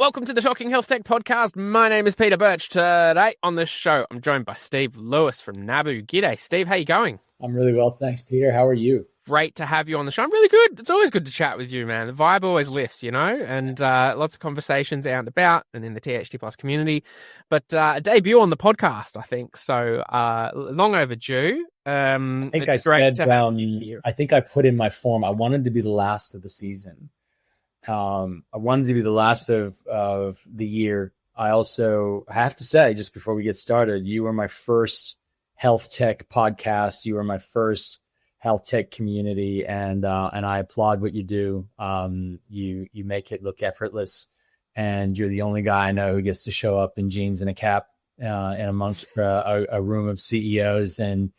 Welcome to the Talking HealthTech podcast. My name is Peter Birch. Today on the show, I'm joined by Steve Lewis from Nabu. G'day, Steve. How you going? I'm really well, thanks, Peter. How are you? Great to have you on the show. I'm really good. It's always good to chat with you, man. The vibe always lifts, and lots of conversations out and about and in the THT Plus community. But a debut on the podcast, I think. So long overdue. I think I said down, I think I put in my form, I wanted to be the last of the season. I wanted to be the last of the year. I also have to say, just before we get started, you were my first health tech podcast. You were my first health tech community, and I applaud what you do. You make it look effortless, and you're the only guy I know who gets to show up in jeans and a cap and amongst a room of CEOs and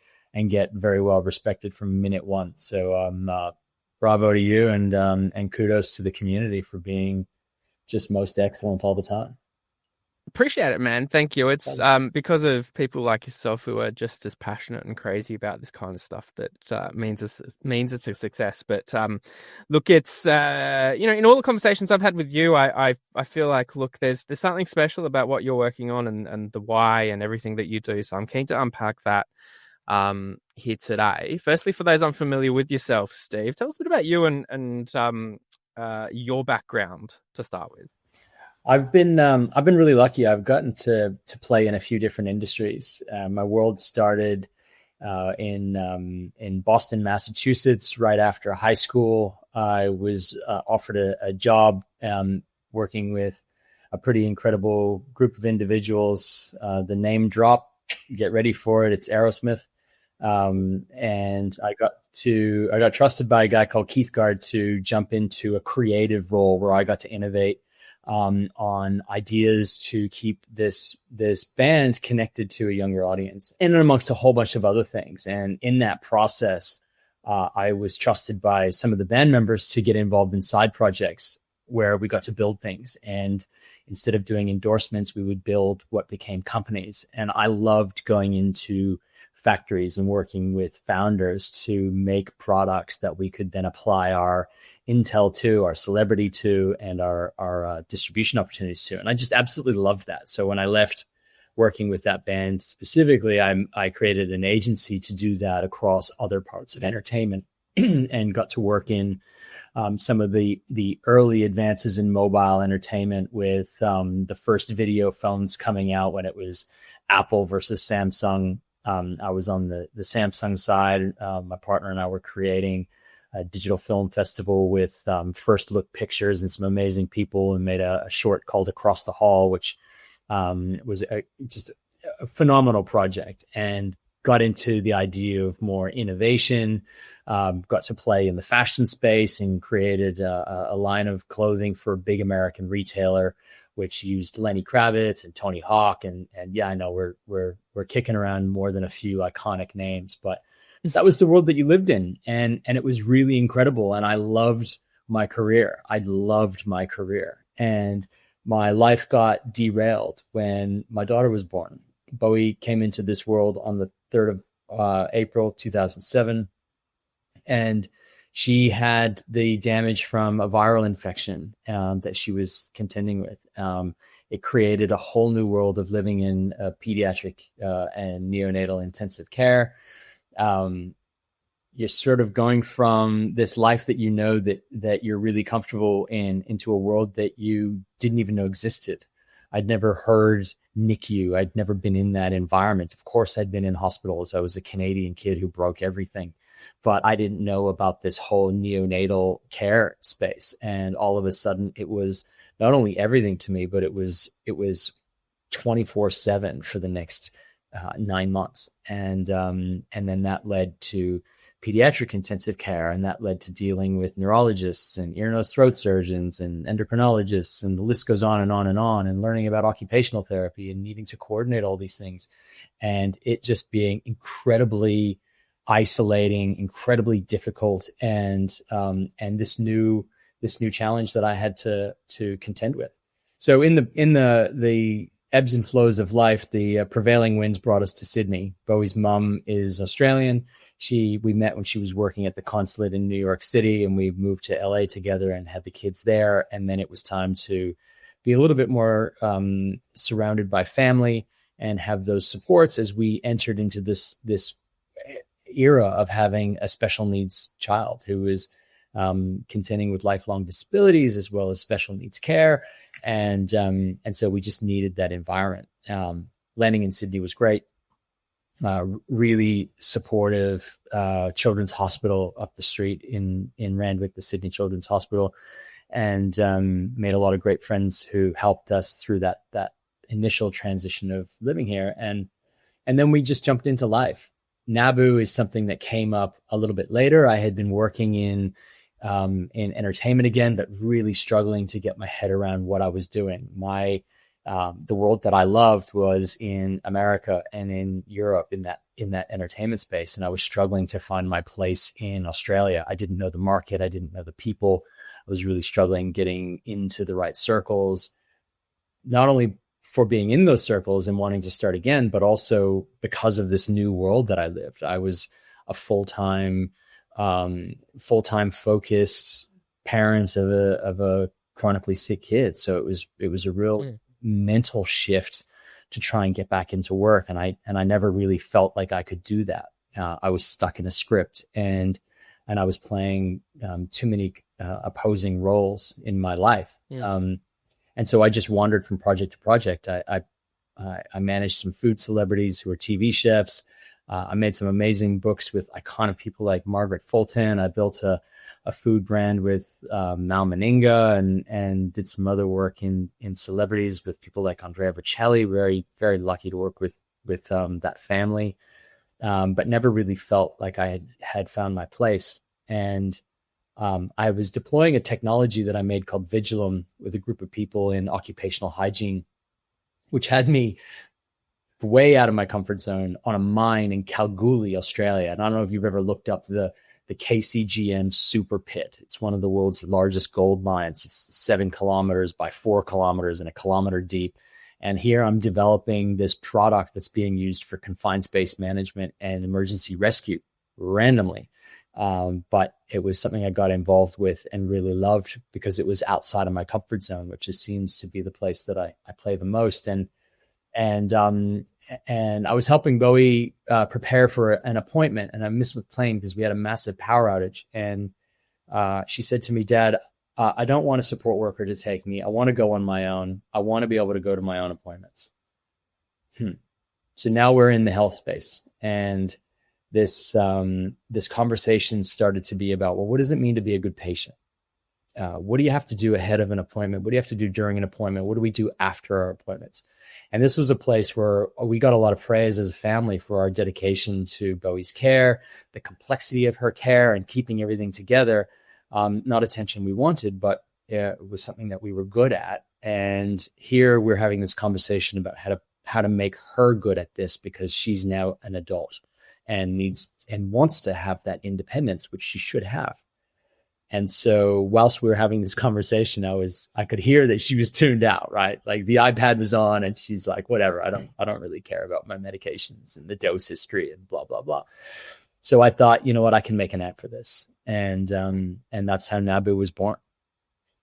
get very well respected from minute one. So bravo to you, and kudos to the community for being just most excellent all the time. Appreciate it, man. Thank you. It's because of people like yourself who are just as passionate and crazy about this kind of stuff that means it's a success. But look, it's in all the conversations I've had with you, I feel like, look, there's something special about what you're working on and the why and everything that you do. So I'm keen to unpack that here today. Firstly, for those unfamiliar with yourself, Steve, tell us a bit about you and your background to start with. I've been really lucky. I've gotten to play in a few different industries. My world started in Boston, Massachusetts. Right after high school, I was offered a job working with a pretty incredible group of individuals. The name drop, get ready for it. It's Aerosmith. And I got trusted by a guy called Keith Gard to jump into a creative role where I got to innovate on ideas to keep this band connected to a younger audience, and amongst a whole bunch of other things. And in that process, I was trusted by some of the band members to get involved in side projects where we got to build things. And instead of doing endorsements, we would build what became companies. And I loved going into factories and working with founders to make products that we could then apply our intel to, our celebrity to, and our distribution opportunities to. And I just absolutely loved that. So when I left working with that band specifically, I created an agency to do that across other parts of entertainment and got to work in some of the early advances in mobile entertainment with the first video phones coming out when it was Apple versus Samsung. I was on the Samsung side. My partner and I were creating a digital film festival with First Look Pictures and some amazing people, and made a short called Across the Hall, which was just a phenomenal project, and got into the idea of more innovation. Got to play in the fashion space and created a line of clothing for a big American retailer, which used Lenny Kravitz and Tony Hawk. And yeah, I know we're kicking around more than a few iconic names, but that was the world that you lived in. And it was really incredible. And I loved my career. And my life got derailed when my daughter was born. Bowie came into this world on the 3rd of April, 2007. And she had the damage from a viral infection that she was contending with. It created a whole new world of living in paediatric and neonatal intensive care. You're sort of going from this life that you know that you're really comfortable in into a world that you didn't even know existed. I'd never heard NICU. I'd never been in that environment. Of course, I'd been in hospitals. I was a Canadian kid who broke everything. But I didn't know about this whole neonatal care space. And all of a sudden, it was not only everything to me, but it was 24/7 for the next 9 months. And then that led to pediatric intensive care, and that led to dealing with neurologists and ear, nose, throat surgeons and endocrinologists, and the list goes on and on and on, and learning about occupational therapy and needing to coordinate all these things, and it just being incredibly isolating, incredibly difficult, and this new challenge that I had to contend with. So in the ebbs and flows of life, the prevailing winds brought us to Sydney. Bowie's mom is Australian. We met when she was working at the consulate in New York City, and we moved to LA together and had the kids there. And then it was time to be a little bit more surrounded by family and have those supports as we entered into this era of having a special needs child who is contending with lifelong disabilities as well as special needs care. And so we just needed that environment. Landing in Sydney was great. Really supportive children's hospital up the street in Randwick, the Sydney Children's Hospital, and made a lot of great friends who helped us through that initial transition of living here. And then we just jumped into life. Nabu is something that came up a little bit later. I had been working in entertainment again, but really struggling to get my head around what I was doing. The world that I loved was in America and in Europe in that entertainment space. And I was struggling to find my place in Australia. I didn't know the market. I didn't know the people. I was really struggling getting into the right circles, not only for being in those circles and wanting to start again, but also because of this new world that I lived. I was a full-time focused parent of a chronically sick kid. So it was a real mental shift to try and get back into work. And I never really felt like I could do that. I was stuck in a script and I was playing too many opposing roles in my life. And so I just wandered from project to project. I managed some food celebrities who were TV chefs. I made some amazing books with iconic people like Margaret Fulton. I built a food brand with Mal Meninga and did some other work in celebrities with people like Andrea Bocelli. Very, very lucky to work with that family, but never really felt like I had found my place. And I was deploying a technology that I made called Vigilum with a group of people in occupational hygiene, which had me way out of my comfort zone on a mine in Kalgoorlie, Australia. And I don't know if you've ever looked up the KCGM Super Pit. It's one of the world's largest gold mines. It's 7 kilometers by 4 kilometers and 1 kilometer deep. And here I'm developing this product that's being used for confined space management and emergency rescue randomly. But it was something I got involved with and really loved because it was outside of my comfort zone, which just seems to be the place that I play the most. And I was helping Bowie prepare for an appointment, and I missed the plane because we had a massive power outage. And she said to me, "Dad, I don't want a support worker to take me. I want to go on my own. I want to be able to go to my own appointments." So now we're in the health space, and this conversation started to be about, well, what does it mean to be a good patient? What do you have to do ahead of an appointment? What do you have to do during an appointment? What do we do after our appointments? And this was a place where we got a lot of praise as a family for our dedication to Bowie's care, the complexity of her care and keeping everything together. Not attention we wanted, but it was something that we were good at. And here we're having this conversation about how to make her good at this because she's now an adult and needs and wants to have that independence, which she should have. And so whilst we were having this conversation, I could hear that she was tuned out, right? Like the iPad was on and she's like, whatever, I don't really care about my medications and the dose history and blah, blah, blah. So I thought, you know what, I can make an app for this. And that's how Nabu was born.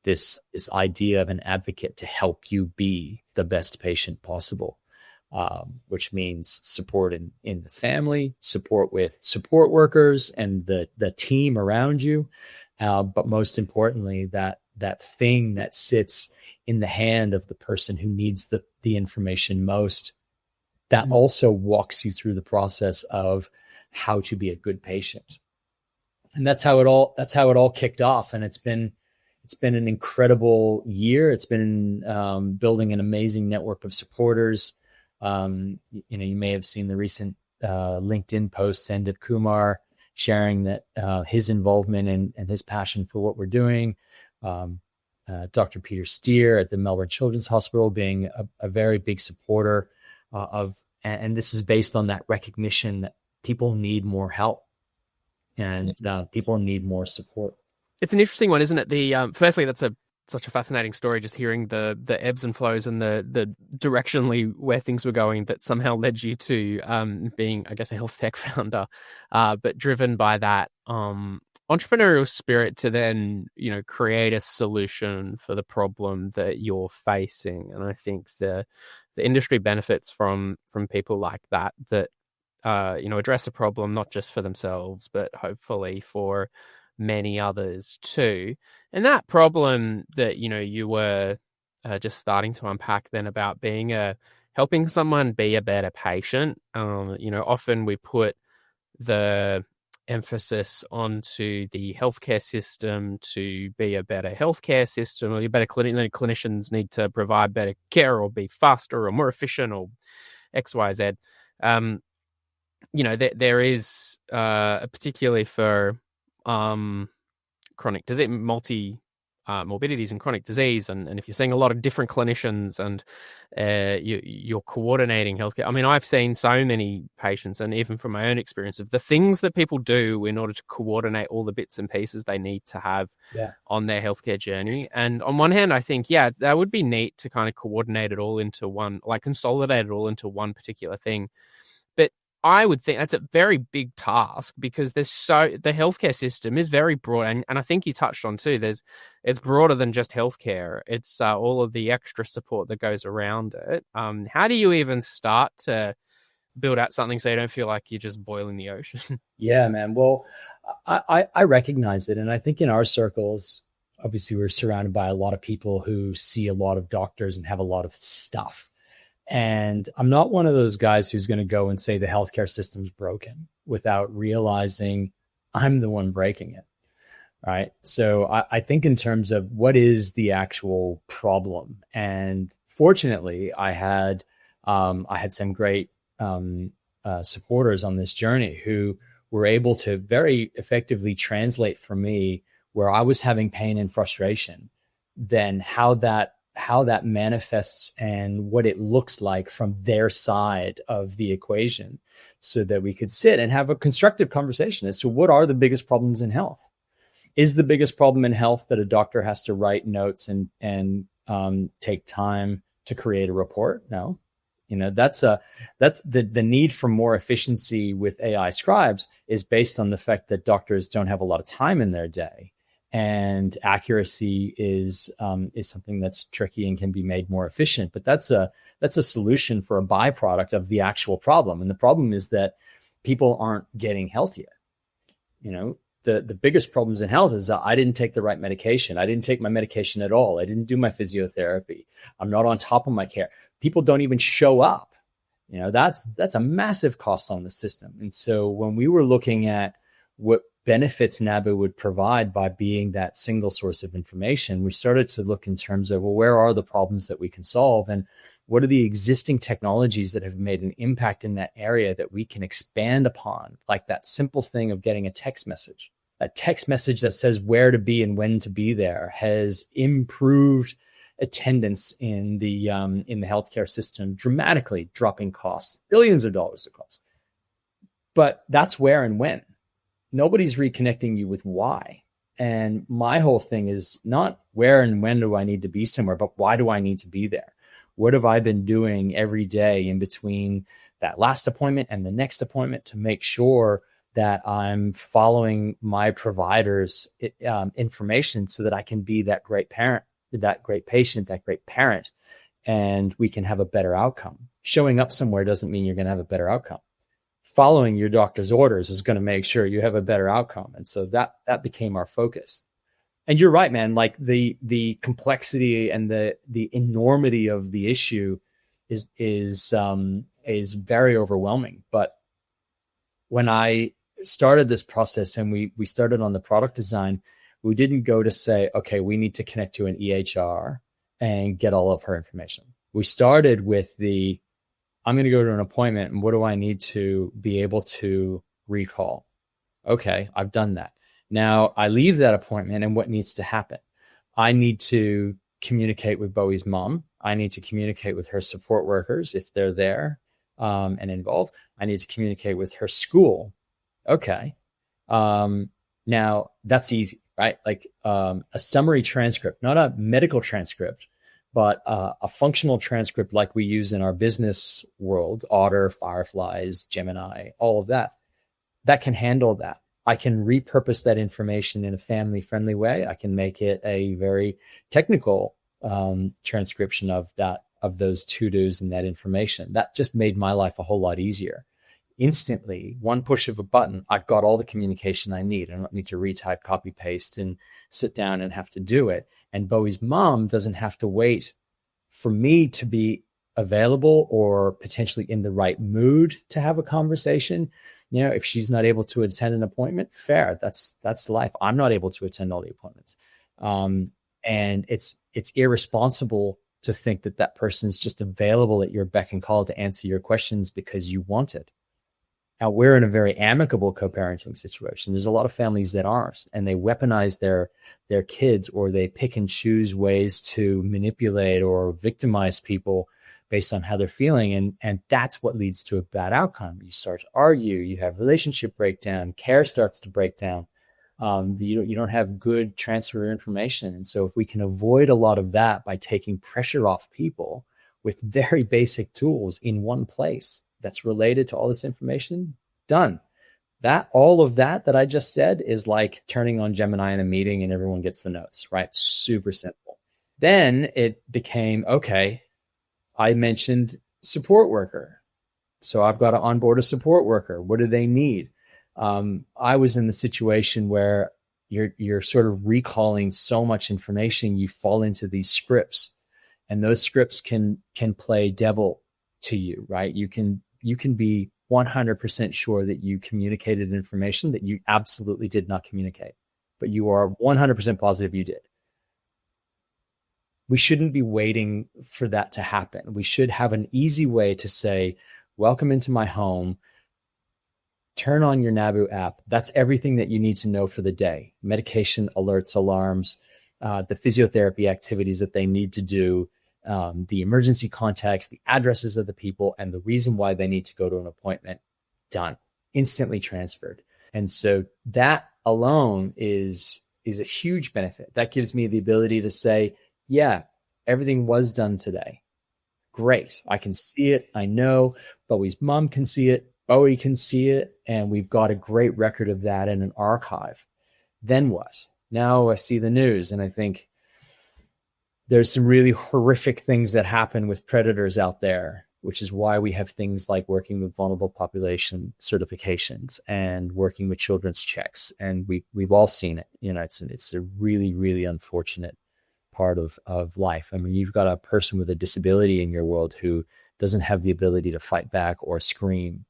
This idea of an advocate to help you be the best patient possible. Which means support in the family, support with support workers and the team around you. But most importantly, that thing that sits in the hand of the person who needs the information most, that also walks you through the process of how to be a good patient. And that's how it all kicked off. And it's been an incredible year. It's been building an amazing network of supporters. You may have seen the recent LinkedIn post, Sandip Kumar sharing that his involvement and his passion for what we're doing. Dr. Peter Steer at the Melbourne Children's Hospital being a very big supporter and this is based on that recognition that people need more help and people need more support. It's an interesting one, isn't it? Firstly, that's such a fascinating story, just hearing the ebbs and flows and the directionally where things were going that somehow led you to being, I guess, a health tech founder, but driven by that entrepreneurial spirit to then, create a solution for the problem that you're facing. And I think the industry benefits from people like that address a problem not just for themselves, but hopefully for many others too. And that problem that, you were just starting to unpack then about helping someone be a better patient. Often we put the emphasis onto the healthcare system to be a better healthcare system, or better clinicians need to provide better care or be faster or more efficient or XYZ. There is particularly for chronic disease, morbidities and chronic disease, and if you're seeing a lot of different clinicians and you're coordinating healthcare. I mean, I've seen so many patients, and even from my own experience, of the things that people do in order to coordinate all the bits and pieces they need to have on their healthcare journey. And on one hand, I think, that would be neat to kind of coordinate it all into one, like consolidate it all into one particular thing. But I would think that's a very big task, because the healthcare system is very broad, and I think you touched on too. It's broader than just healthcare. It's all of the extra support that goes around it. How do you even start to build out something so you don't feel like you're just boiling the ocean? Yeah, man. Well, I recognize it, and I think in our circles, obviously, we're surrounded by a lot of people who see a lot of doctors and have a lot of stuff. And I'm not one of those guys who's going to go and say the healthcare system's broken without realizing I'm the one breaking it. Right. So I think in terms of what is the actual problem. And fortunately, I had some great supporters on this journey who were able to very effectively translate for me where I was having pain and frustration, then how that manifests and what it looks like from their side of the equation, so that we could sit and have a constructive conversation as to what are the biggest problems in health. Is the biggest problem in health that a doctor has to write notes and take time to create a report? No. That's the need for more efficiency with AI scribes is based on the fact that doctors don't have a lot of time in their day. And accuracy is something that's tricky and can be made more efficient. But that's a solution for a byproduct of the actual problem. And the problem is that people aren't getting healthier. The biggest problems in health is that I didn't take the right medication. I didn't take my medication at all. I didn't do my physiotherapy. I'm not on top of my care. People don't even show up. That's a massive cost on the system. And so when we were looking at what benefits Nabu would provide by being that single source of information, we started to look in terms of, well, where are the problems that we can solve? And what are the existing technologies that have made an impact in that area that we can expand upon? Like that simple thing of getting a text message. A text message that says where to be and when to be there has improved attendance in the healthcare system, dramatically dropping costs, billions of dollars of costs. But that's where and when. Nobody's reconnecting you with why. And my whole thing is not where and when do I need to be somewhere, but why do I need to be there? What have I been doing every day in between that last appointment and the next appointment to make sure that I'm following my provider's information so that I can be that great parent, that great patient, that great parent, and we can have a better outcome. Showing up somewhere doesn't mean you're going to have a better outcome. Following your doctor's orders is going to make sure you have a better outcome. And so that became our focus. And you're right, man. Like the complexity and the enormity of the issue is very overwhelming. But when I started this process and we started on the product design, we didn't go to say, okay, we need to connect to an EHR and get all of her information. We started with I'm going to go to an appointment and what do I need to be able to recall? Okay, I've done that. Now I leave that appointment and what needs to happen? I need to communicate with Bowie's mom. I need to communicate with her support workers if they're there and involved. I need to communicate with her school. Okay. Now that's easy, right? Like a summary transcript, not a medical transcript, but a functional transcript like we use in our business world, Otter, Fireflies, Gemini, all of that, that can handle that. I can repurpose that information in a family friendly way. I can make it a very technical transcription of those to-dos and that information. That just made my life a whole lot easier. Instantly, one push of a button, I've got all the communication I need. I don't need to retype, copy, paste, and sit down and have to do it. And Bowie's mom doesn't have to wait for me to be available or potentially in the right mood to have a conversation. You know, if she's not able to attend an appointment, fair. That's life. I'm not able to attend all the appointments. And it's irresponsible to think that that person's just available at your beck and call to answer your questions because you want it. Now, we're in a very amicable co-parenting situation. There's a lot of families that aren't, and they weaponize their kids, or they pick and choose ways to manipulate or victimize people based on how they're feeling. And that's what leads to a bad outcome. You start to argue, you have relationship breakdown, care starts to break down. You don't have good transfer of information. And so if we can avoid a lot of that by taking pressure off people with very basic tools in one place that's related to all this information, done. All of that I just said is like turning on Gemini in a meeting and everyone gets the notes, right? Super simple. Then it became, okay, I mentioned support worker. So I've got to onboard a support worker. What do they need? I was in the situation where you're sort of recalling so much information, you fall into these scripts, and those scripts can play devil to you, right? You can be 100% sure that you communicated information that you absolutely did not communicate, but you are 100% positive you did. We shouldn't be waiting for that to happen. We should have an easy way to say, welcome into my home. Turn on your Nabu app. That's everything that you need to know for the day. Medication, alerts, alarms, the physiotherapy activities that they need to do, the emergency contacts, the addresses of the people, and the reason why they need to go to an appointment. Done. Instantly transferred. And so that alone is a huge benefit. That gives me the ability to say, yeah, everything was done today. Great. I can see it. I know Bowie's mom can see it. Bowie can see it, and we've got a great record of that in an archive. Then what? Now I see the news, and I think there's some really horrific things that happen with predators out there, which is why we have things like working with vulnerable population certifications and working with children's checks. And we've all seen it. You know, it's a really, really unfortunate part of life. I mean, you've got a person with a disability in your world who doesn't have the ability to fight back or scream.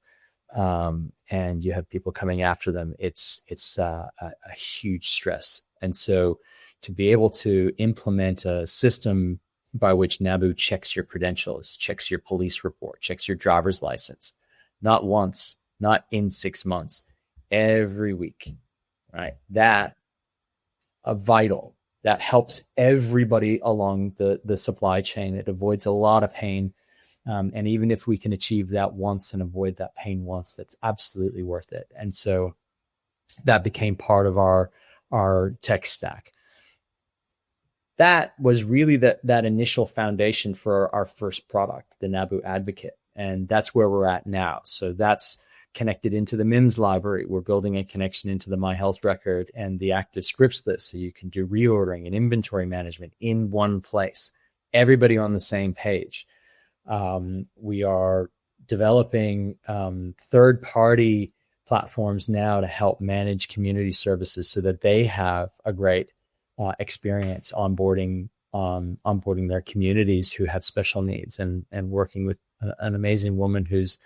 And you have people coming after them. It's a huge stress. And so to be able to implement a system by which Nabu checks your credentials, checks your police report, checks your driver's license, not once, not in 6 months, every week, right? That vital. That helps everybody along the supply chain. It avoids a lot of pain. And even if we can achieve that once and avoid that pain once, that's absolutely worth it. And so that became part of our tech stack. That was really that initial foundation for our first product, the Nabu Advocate. And that's where we're at now. So that's connected into the MIMS library. We're building a connection into the My Health record and the active scripts list. So you can do reordering and inventory management in one place, everybody on the same page. We are developing third-party platforms now to help manage community services so that they have a great experience onboarding their communities who have special needs, and working with an amazing woman who's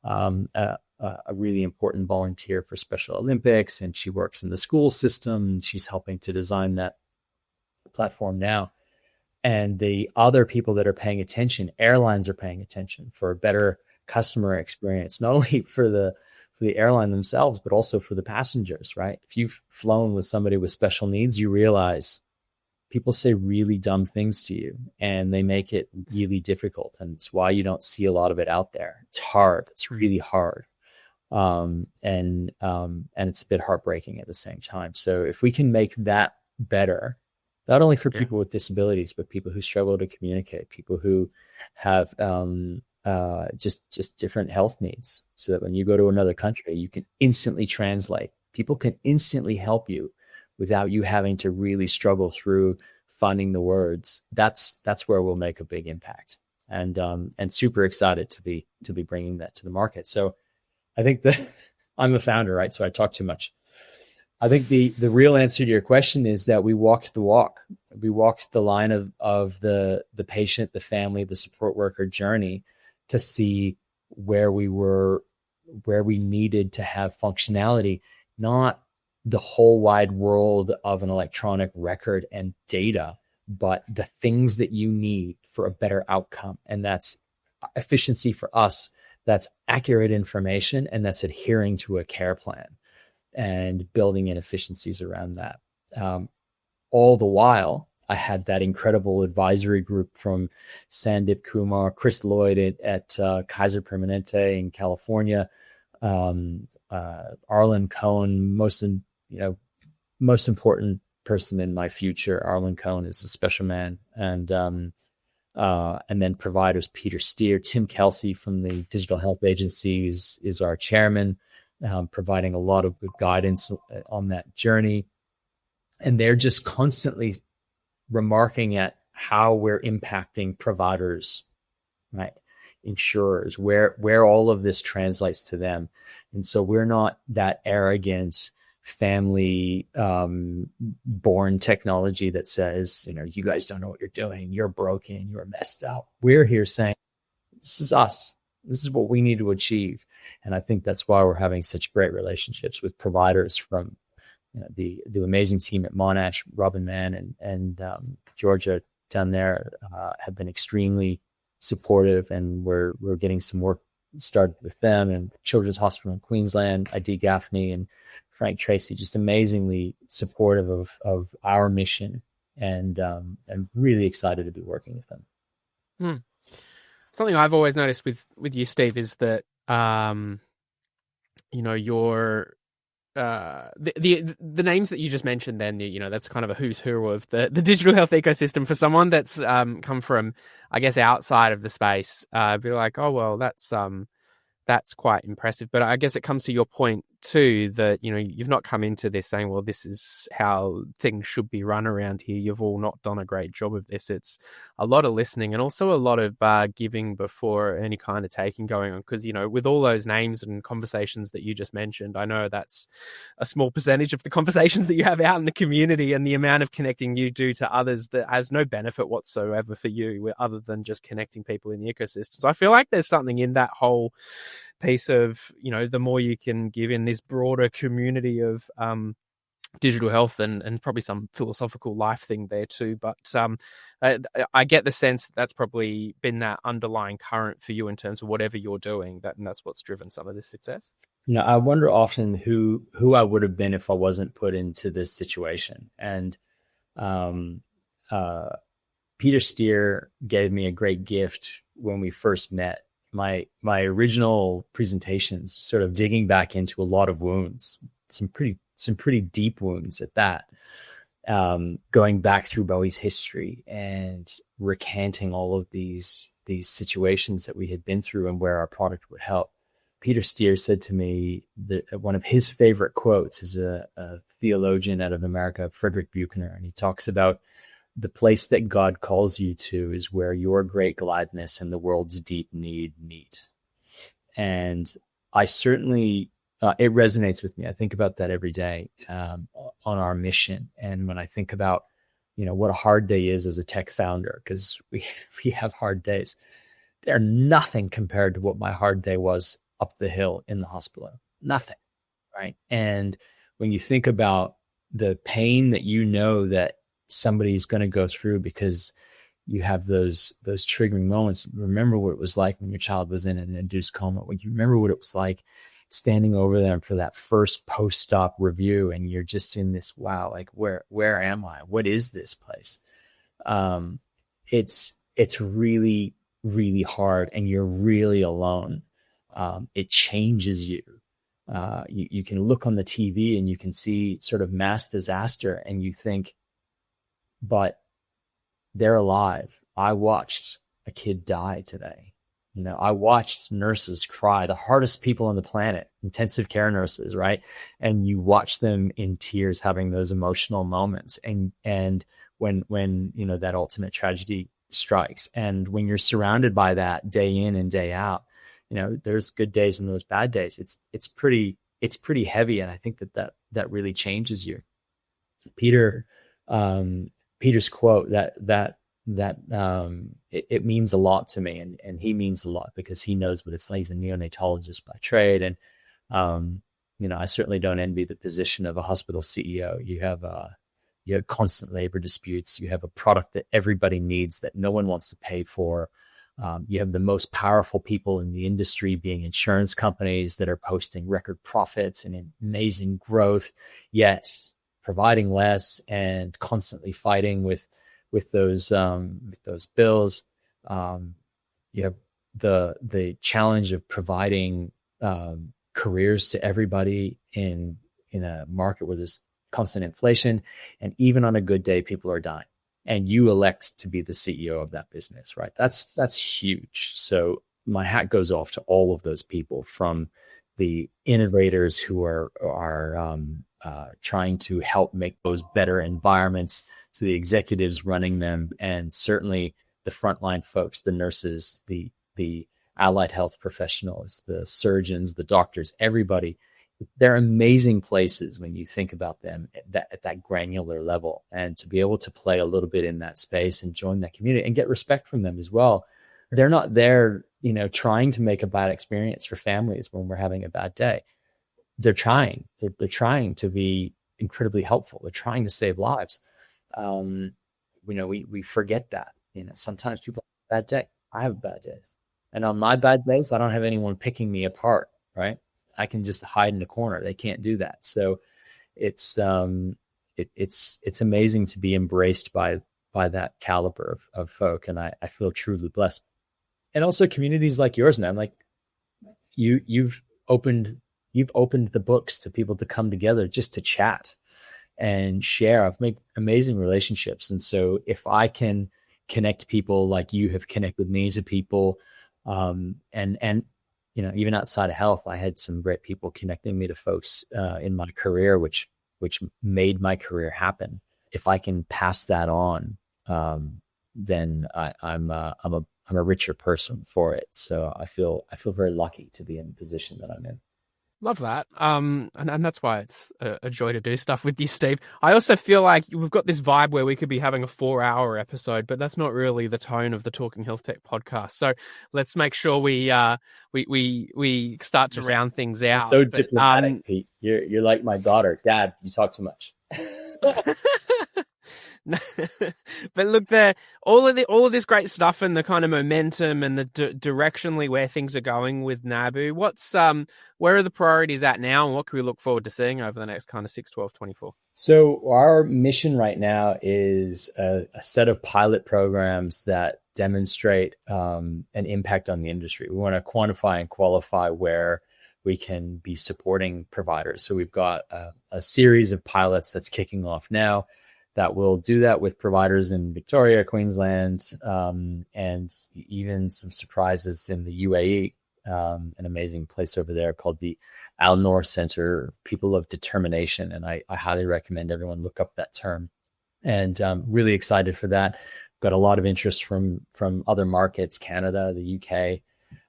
a really important volunteer for Special Olympics, and she works in the school system. She's helping to design that platform now. And the other people that are paying attention, airlines are paying attention for a better customer experience, not only for the airline themselves, but also for the passengers, right? If you've flown with somebody with special needs, you realize people say really dumb things to you and they make it really difficult. And it's why you don't see a lot of it out there. It's hard. It's really hard. And it's a bit heartbreaking at the same time. So if we can make that better, not only for people with disabilities, but people who struggle to communicate, people who have just different health needs, so that when you go to another country, you can instantly translate People can instantly help you without you having to really struggle through finding the words. That's where we'll make a big impact. And super excited to be bringing that to the market. So I think that I'm a founder, right? So I talk too much. I think the real answer to your question is that we walked the walk. We walked the line of the patient, the family, the support worker journey to see where we needed to have functionality, not the whole wide world of an electronic record and data, but the things that you need for a better outcome. And that's efficiency for us. That's accurate information, and that's adhering to a care plan and building in efficiencies around that. All the while, I had that incredible advisory group from Sandeep Kumar, Chris Lloyd at Kaiser Permanente in California, Arlen Cohen, most important person in my future. Arlen Cohen is a special man, and then providers Peter Steer, Tim Kelsey from the Digital Health Agency is our chairman, providing a lot of good guidance on that journey. And they're just constantly remarking at how we're impacting providers, right? Insurers, where all of this translates to them. And so we're not that arrogant family born technology that says, you guys don't know what you're doing, you're broken, you're messed up. We're here saying, this is us. This is what we need to achieve. And I think that's why we're having such great relationships with providers from the amazing team at Monash, Robin Mann and Georgia down there have been extremely supportive, and we're getting some work started with them, and Children's Hospital in Queensland, ID Gaffney and Frank Tracy, just amazingly supportive of our mission, and I'm really excited to be working with them. Something I've always noticed with you, Steve, is that your the names that you just mentioned, then that's kind of a who's who of the digital health ecosystem for someone that's come from, I guess, outside of the space. Be like, oh well, that's quite impressive. But I guess it comes to your point too, that you've not come into this saying, well, this is how things should be run around here. You've all not done a great job of this. It's a lot of listening and also a lot of giving before any kind of taking going on, because with all those names and conversations that you just mentioned, I know that's a small percentage of the conversations that you have out in the community, and the amount of connecting you do to others that has no benefit whatsoever for you other than just connecting people in the ecosystem. So I feel like there's something in that whole piece of the more you can give in this broader community of digital health, and probably some philosophical life thing there too. But I get the sense that's probably been that underlying current for you in terms of whatever you're doing, and that's what's driven some of this success. I wonder often who I would have been if I wasn't put into this situation. And Peter Steer gave me a great gift when we first met. My original presentations, sort of digging back into a lot of wounds, some pretty deep wounds at that, going back through Bowie's history and recanting all of these situations that we had been through and where our product would help. Peter Steer said to me that one of his favorite quotes is a theologian out of America, Frederick Buechner, and he talks about the place that God calls you to is where your great gladness and the world's deep need meet. And I certainly, it resonates with me. I think about that every day on our mission. And when I think about, what a hard day is as a tech founder, because we have hard days, they're nothing compared to what my hard day was up the hill in the hospital. Nothing, right? And when you think about the pain that that somebody's going to go through because you have those triggering moments. Remember what it was like when your child was in an induced coma. When you remember what it was like standing over them for that first post-op review, and you're just in this, wow, like where am I? What is this place? It's really, really hard, and you're really alone. It changes you. You can look on the TV and you can see sort of mass disaster, and you think, but they're alive. I watched a kid die today. I watched nurses cry, the hardest people on the planet, intensive care nurses, right? And you watch them in tears having those emotional moments. And when that ultimate tragedy strikes, and when you're surrounded by that day in and day out, there's good days and those bad days. It's pretty heavy. And I think that really changes you. Peter's quote that it means a lot to me, and he means a lot because he knows what it's like. He's a neonatologist by trade. And I certainly don't envy the position of a hospital CEO. You have constant labor disputes. You have a product that everybody needs that no one wants to pay for. You have the most powerful people in the industry being insurance companies that are posting record profits and amazing growth, yet providing less and constantly fighting with those bills. You have the challenge of providing careers to everybody in a market where there's constant inflation, and even on a good day, people are dying. And you elect to be the CEO of that business, right? That's huge. So my hat goes off to all of those people, from the innovators who are trying to help make those better environments, to the executives running them, and certainly the frontline folks, the nurses, the allied health professionals, the surgeons, the doctors, everybody. They're amazing places when you think about them at that granular level, and to be able to play a little bit in that space and join that community and get respect from them as well. They're not there, trying to make a bad experience for families when we're having a bad day. They're trying to be incredibly helpful. They're trying to save lives. We forget that, sometimes people have a bad day. I have bad days, and on my bad days, I don't have anyone picking me apart, right? I can just hide in a corner. They can't do that. So it's amazing to be embraced by that caliber of folk. And I feel truly blessed. And also communities like yours, man, like you've opened the books to people to come together just to chat and share. I've made amazing relationships. And so if I can connect people like you have connected me to people, and even outside of health, I had some great people connecting me to folks in my career, which made my career happen. If I can pass that on, then I'm a richer person for it. So I feel very lucky to be in the position that I'm in. Love that. And that's why it's a joy to do stuff with you, Steve. I also feel like we've got this vibe where we could be having a 4-hour episode, but that's not really the tone of the Talking HealthTech podcast. So let's make sure we start to round things out. So diplomatic, Pete. You're like my daughter. Dad, you talk too much. But look, all of this great stuff and the kind of momentum and the directionally where things are going with Nabu. Where are the priorities at now, and what can we look forward to seeing over the next kind of 6, 12, 24? So our mission right now is a set of pilot programs that demonstrate an impact on the industry. We want to quantify and qualify where we can be supporting providers. So we've got a series of pilots that's kicking off now that will do that with providers in Victoria, Queensland, and even some surprises in the UAE, an amazing place over there called the Al Noor Center, People of Determination. And I highly recommend everyone look up that term. And really excited for that. Got a lot of interest from other markets, Canada, the UK.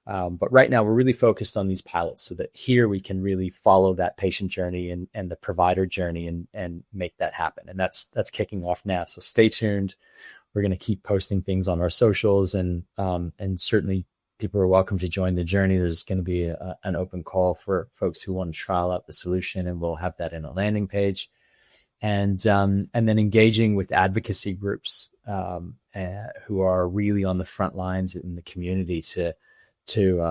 But right now we're really focused on these pilots so that here we can really follow that patient journey and the provider journey and make that happen. And that's kicking off now. So stay tuned. We're going to keep posting things on our socials, and certainly people are welcome to join the journey. There's going to be an open call for folks who want to trial out the solution, and we'll have that in a landing page. And then engaging with advocacy groups who are really on the front lines in the community to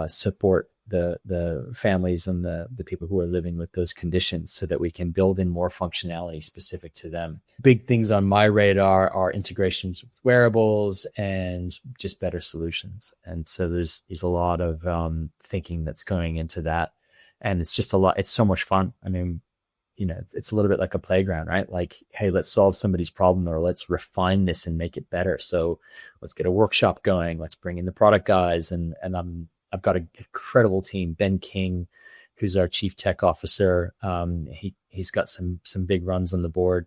support the families and the people who are living with those conditions, so that we can build in more functionality specific to them. Big things on my radar are integrations with wearables and just better solutions. And so there's a lot of thinking that's going into that. And it's just a lot. It's so much fun. I mean, it's a little bit like a playground, right? Like, hey, let's solve somebody's problem, or let's refine this and make it better. So let's get a workshop going. Let's bring in the product guys. And I've got an incredible team. Ben King, who's our chief tech officer. He's got some big runs on the board,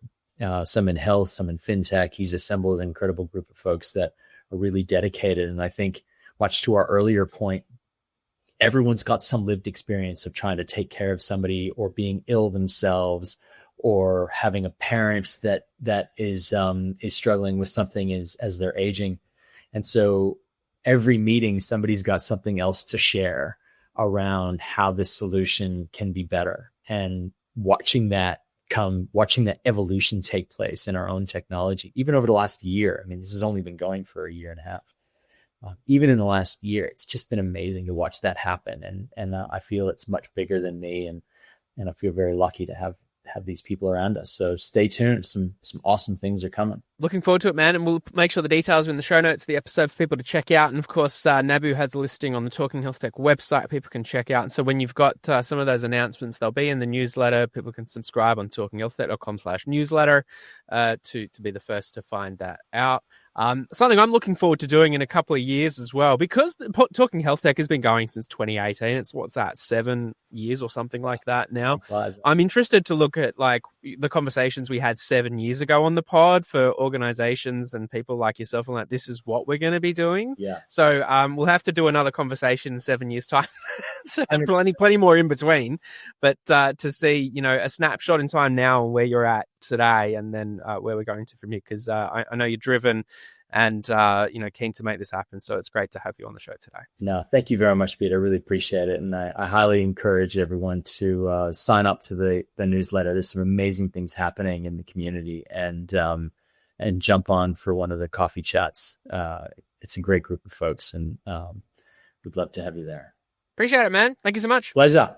some in health, some in fintech. He's assembled an incredible group of folks that are really dedicated. And I think, much to our earlier point, everyone's got some lived experience of trying to take care of somebody, or being ill themselves, or having a parent that is struggling with something as they're aging. And so every meeting, somebody's got something else to share around how this solution can be better. And watching that evolution take place in our own technology, even over the last year. I mean, this has only been going for a year and a half. Even in the last year, it's just been amazing to watch that happen. And I feel it's much bigger than me. And I feel very lucky to have these people around us. So stay tuned. Some awesome things are coming. Looking forward to it, man. And we'll make sure the details are in the show notes of the episode for people to check out. And of course, Nabu has a listing on the Talking HealthTech website people can check out. And so when you've got some of those announcements, they'll be in the newsletter. People can subscribe on talkinghealthtech.com/newsletter to be the first to find that out. Something I'm looking forward to doing in a couple of years as well, because Talking HealthTech has been going since 2018. It's 7 years or something like that now. I'm interested to look at like the conversations we had 7 years ago on the pod for organizations and people like yourself, and like, this is what we're going to be doing. Yeah. So we'll have to do another conversation in 7 years' time. So plenty more in between, but to see, a snapshot in time now where you're at today, and then where we're going to from here, because I know you're driven and keen to make this happen. So it's great to have you on the show today. No, thank you very much, Pete. I really appreciate it, and I highly encourage everyone to sign up to the newsletter. There's some amazing things happening in the community, and jump on for one of the coffee chats. It's a great group of folks, and we'd love to have you there. Appreciate it, man. Thank you so much. Pleasure.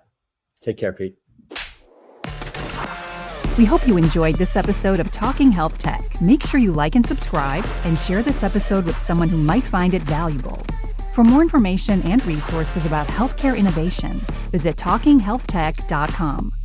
Take care, Pete. We hope you enjoyed this episode of Talking Health Tech. Make sure you like and subscribe, and share this episode with someone who might find it valuable. For more information and resources about healthcare innovation, visit talkinghealthtech.com.